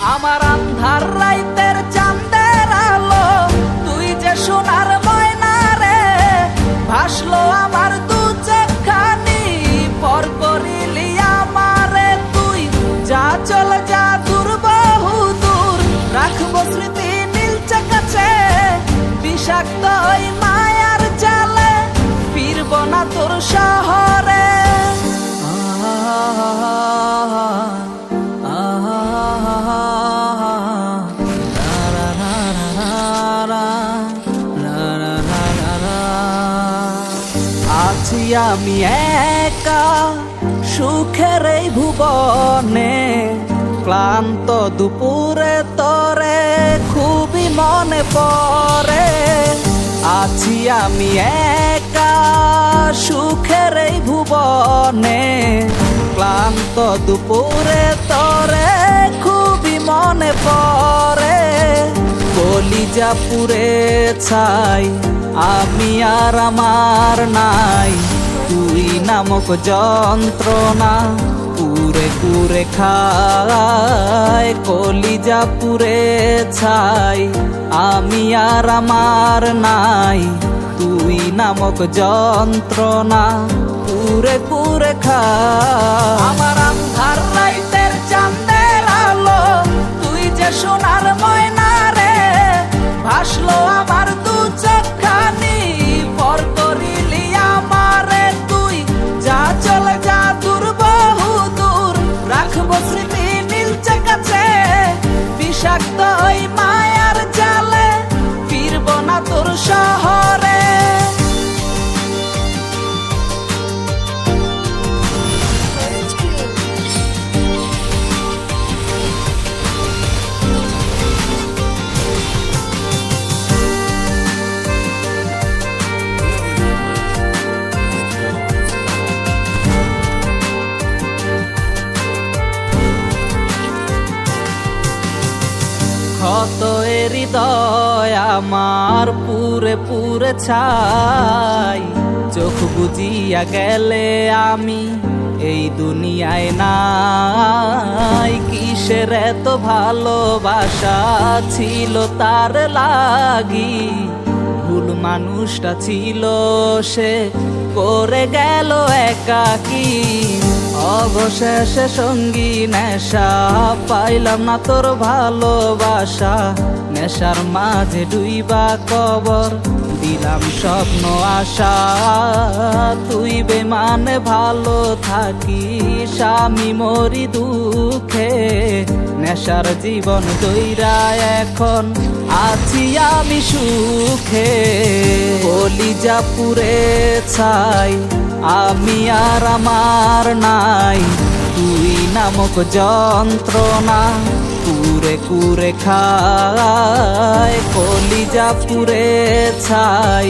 আমার আন্ধার রাইতের চাঁদের আলো, তুই যে সোনার ময়না রে, ভাসলো আমার দু চোখখানি, পর করিলি আমারে তুই। যা চলে যা দূর বহু দূর, রাখবো স্মৃতি নীলচে কাছে, বিষাক্ত ওই মায়ার জালে, ফিরবো না তোর শহরে। আছি আমি একা সুখের এই ভুবনে, ক্লান্ত দুপুরে তরে খুবই মনে পড়ে। আছি আমি একা সুখের এই ভুবনে, ক্লান্ত দুপুরে তরে খুবই মনে পড়ে। কলিজা পুড়ে ছাই আমি আর আমার নাই, তুই নামক যন্ত্রণা পুরে পুরে খায়। কলিজা পুড়ে ছাই আমি আর আমার নাই, তুই নামক যন্ত্রণা পুরে পুরে খায়। আমার আন্ধার রাইতের চাঁদের আলো, তুই যে সোনার ময়না রে, ভাসলো আমার দু চোখখানি, পর করিলি আমারে তুই। যা চলে যা দূর বহু দূর, রাখবো স্মৃতি নীলচে কাছে, বিষাক্ত ওই মায়ার জালে, ফিরবো না তোর শহরে। ক্ষত হৃদয় আমার পুরে পুরে ছাই, চোখ বুজিয়া গেলে আমি এই দুনিয়ায় নাই। কিসের এত ভালোবাসা ছিল তার লাগি, ভুল মানুষটা ছিল সে, করে গেল একাকী। অবশেষে সঙ্গী নেশা, পাইলাম না তোর ভালোবাসা, নেশার মাঝে ডুইবা কবর দিলাম স্বপ্ন আশা। তুই বেমানে ভালো থাকিস, আমি মরি দুঃখে, নেশার জীবন দইরা এখন আছি আমি সুখে। কলিজা পুড়ে ছাই আমি আর আমার নাই, তুই নামক যন্ত্রণা কুরে কুরে খায়। কলিজা পুড়ে ছাই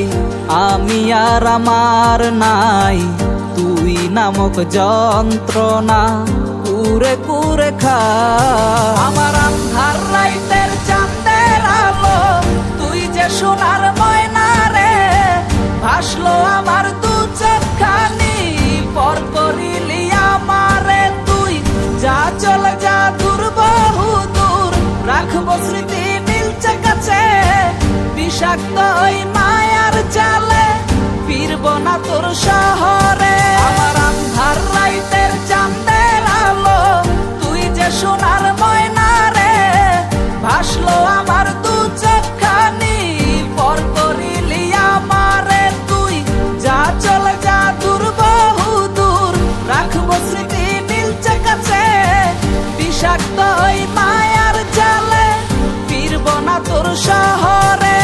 আমি আর আমার নাই, তুই নামক যন্ত্রণা কুরে কুরে খায়। আমার আন্ধার রাইতের চাঁদের আলো, তুই যে সোনার ময়না রে, ভাসলো আমার দু চোখখানি, পর করিলি আমারে তুই। যা চলে যা দূর বহু দূর, রাখবো স্মৃতি নীলচে কাছে, বিষাক্ত ওই মায়ার জালে, ফিরবো না তোর শহরে। আমার আন্ধার রাইতের চাঁদের আলো, তুই যে সোনার ময়না রে, ভাসলো আমার দু চোখখানি, পর করিলি আমারে তুই। যা চলে যা দূর বহু দূর, রাখবো স্মৃতি নীলচে কাছে, বিষাক্ত ওই মায়ার জালে, ফিরবো না তোর শহরে।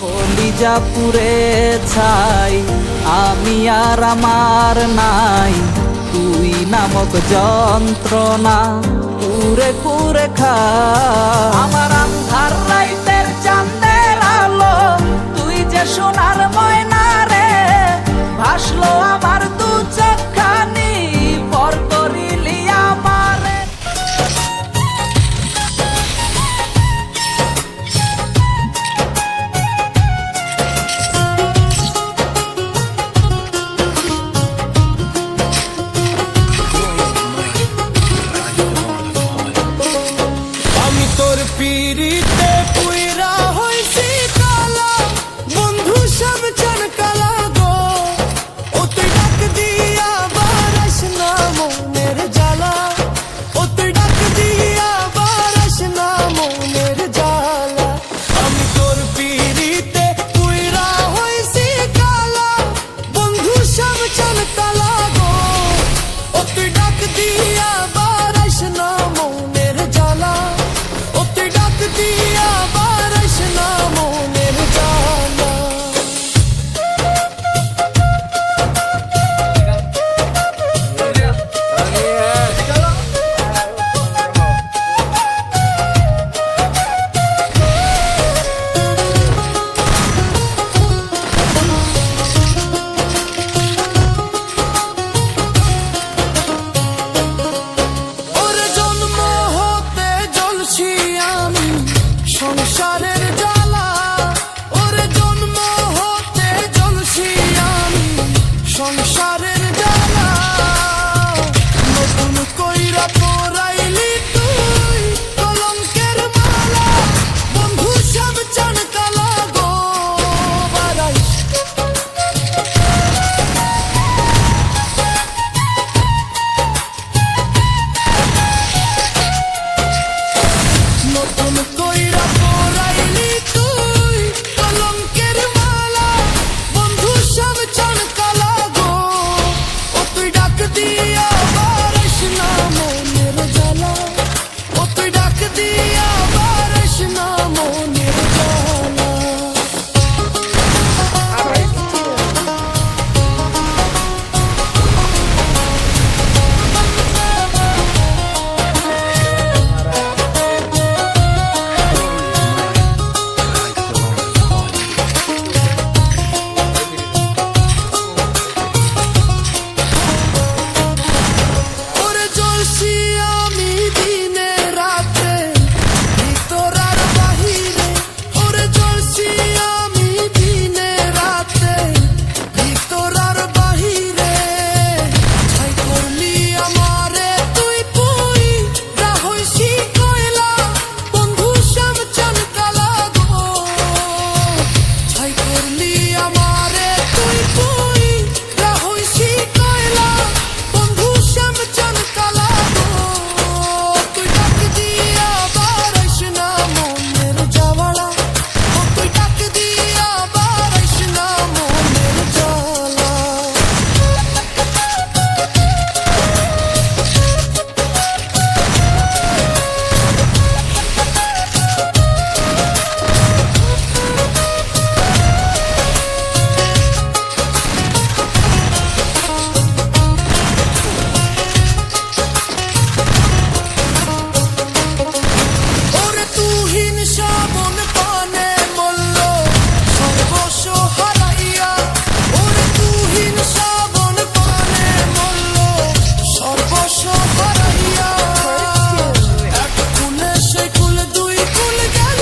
কলিজা পুড়ে ছাই আমি আর আমার নাই, তুই নামক যন্ত্রণা পুরে পুরে খায়। আমার আন্ধার রাইতের চাঁদের আলো, তুই যে সোনার ময়না রে, ভাসলো আমার দু চোখখানি, পর করি দিয়া বারাইস না মনের জ্বালা, ও তুই ডাক দিয়া বারাইস না মনের জ্বালা। ওরে জন্ম হতে জ্বলছি আমি সংসারের জ্বালা, ওরে জন্ম হতে জ্বলছি আমি সংসারের জ্বালা। নতুন কইরা পরাইলি তুই কলঙ্কের মালা, বন্ধু সব চান কালা গো বারাইস। নতুন কইরা পরাইলি তুই কলঙ্কের মালা, বন্ধু সব চান কালা গো, ও তুই ডাক দিয়া বারাইস না মনের জ্বালা, ও তুই ডাক দিয়া বারাইস না মনের জ্বালা। ওরে জ্বলছি আমি দিনে রাতে ভিতর আর বাহিরে, ওরে জ্বলছি আমি দিনে রাতে ভিতর আর বাহিরে। ছাই করলি আমারে তুই পুই রাহইছি কয়লা, বন্ধু শ্যাম চান কালা গো। ছাই করলি আমারে তুই পুই রাহইছি কয়লা, বন্ধু শ্যাম চান কালা গো, তুই ডাক দিয়া বারাইস না মনের জ্বালা, ও তুই ডাক দিয়া বারাইস না মনের জ্বালা। ওরে তুহিন শ্রাবণ পানে মল্ল সর্বস্ব হারাইয়া, ওরে তুহিন শ্রাবণ পানে মল্ল সর্বস্ব হারাইয়া। এক কুলে সেই কুল দুই কুল গেল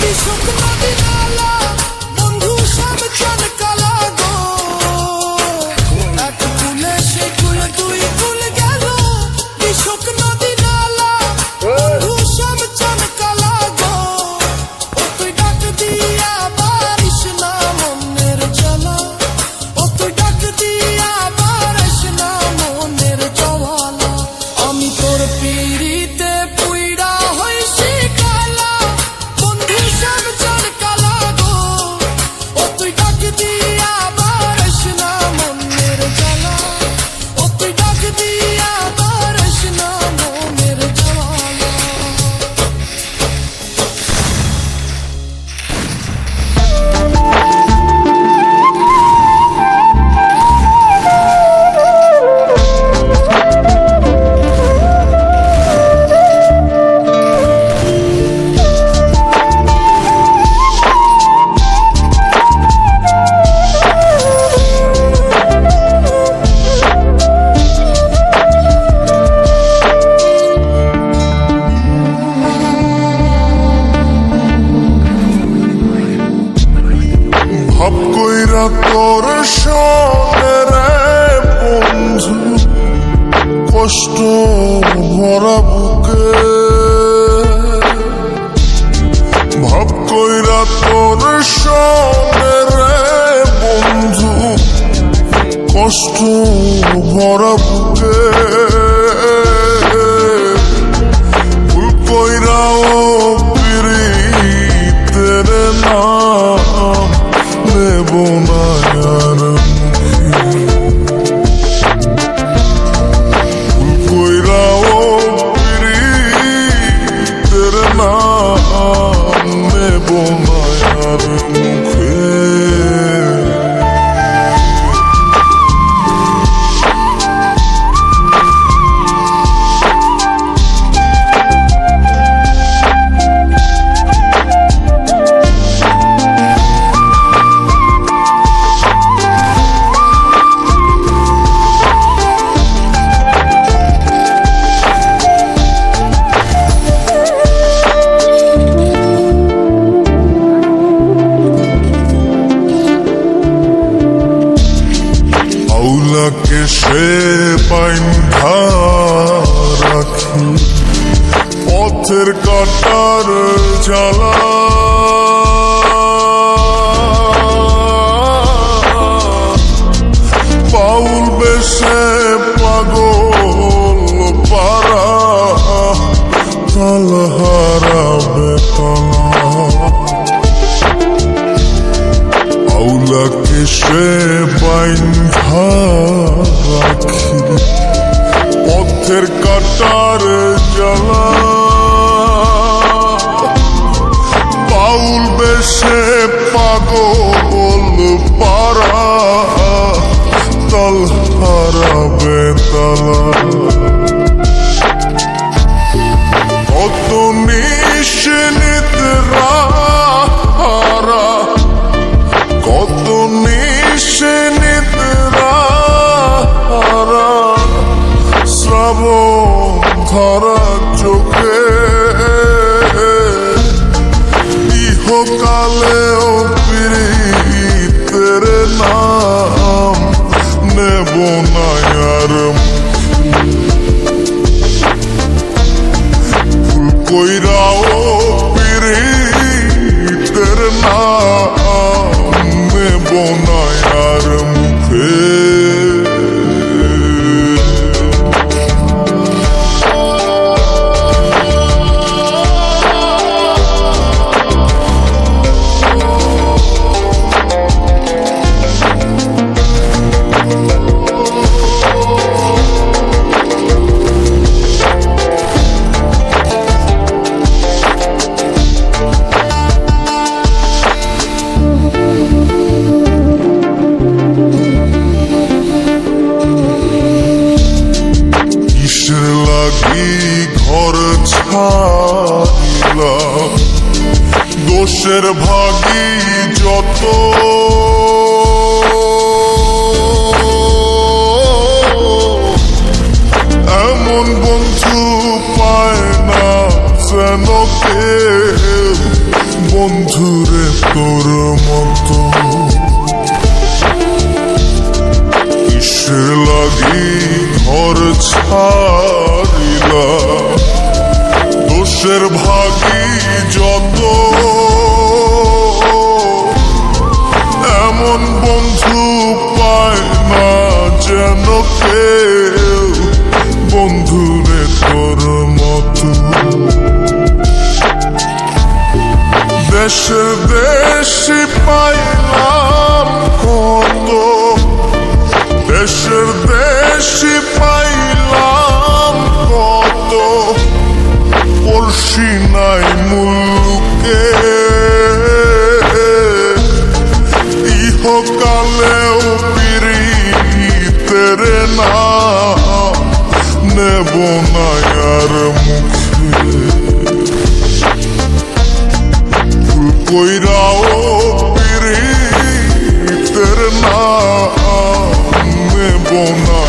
বিষুক নদী নালা, বন্ধু সব চান কালা গো। এক কুলে সেই কুল দুই কুল গেল বিষুক নদী নালা, বন্ধু সব চান কালা গো, ও তুই ডাক দিয়া বারিস না মনের জ্বালা, ও তুই ডাক দিয়া বারিস না মনের জ্বালা। আমি তোর পিড়িতে পুইড়া হইছি কালা, বন্ধু সব চান কালা গো, ও তুই ডাক দিয়া বারিস না মনের জ্বালা, ও তুই ডাক দিয়া বারিস না মনের জ্বালা। ভাব কইরা তোর সনে রে বন্ধু, কষ্ট ভরা বুকে। ভাব কইরা তোর সনে রে বন্ধু, কষ্ট ভরা বুকে। ভুল কইরাও পিরিতের নাম নেব না আর মুখে। ভুল জ্বালা বাউল বেশে পাগল পারা তাল হারাবে তালা আউলাকে সে বাইন্ধা রাখি পথের কাটার জ্বালা বাউল বেশে পাগল পারা তাল হারাবে তালা কত নিশ্চিতরা কত নিশ্চিতরা শ্রাবণ ধরা চোখে ইহকালেও প্রীতের নাম নেব না আর ফুল কইরাও প্রীতের নাম নেব না আর মুখে ঘর ছাড়িলাম দোষের ভাগী যত এমন বন্ধু পায় না যেন কেউ বন্ধুরে তোর মতো কিসের লাগি ঘর ছাড়িলা দোষের ভাগী যত এমন বন্ধু পায় না যেন কেউ বন্ধুরে তোর মতো দেশে দেশি পাইলাম কত দেশের দেশি পাইলাম কত পড়শি নাই মুলুকে ইহকালেও প্রীতের নাম নেব না আর মুখে ফুল কইরাও প্রীতের নাম নেব না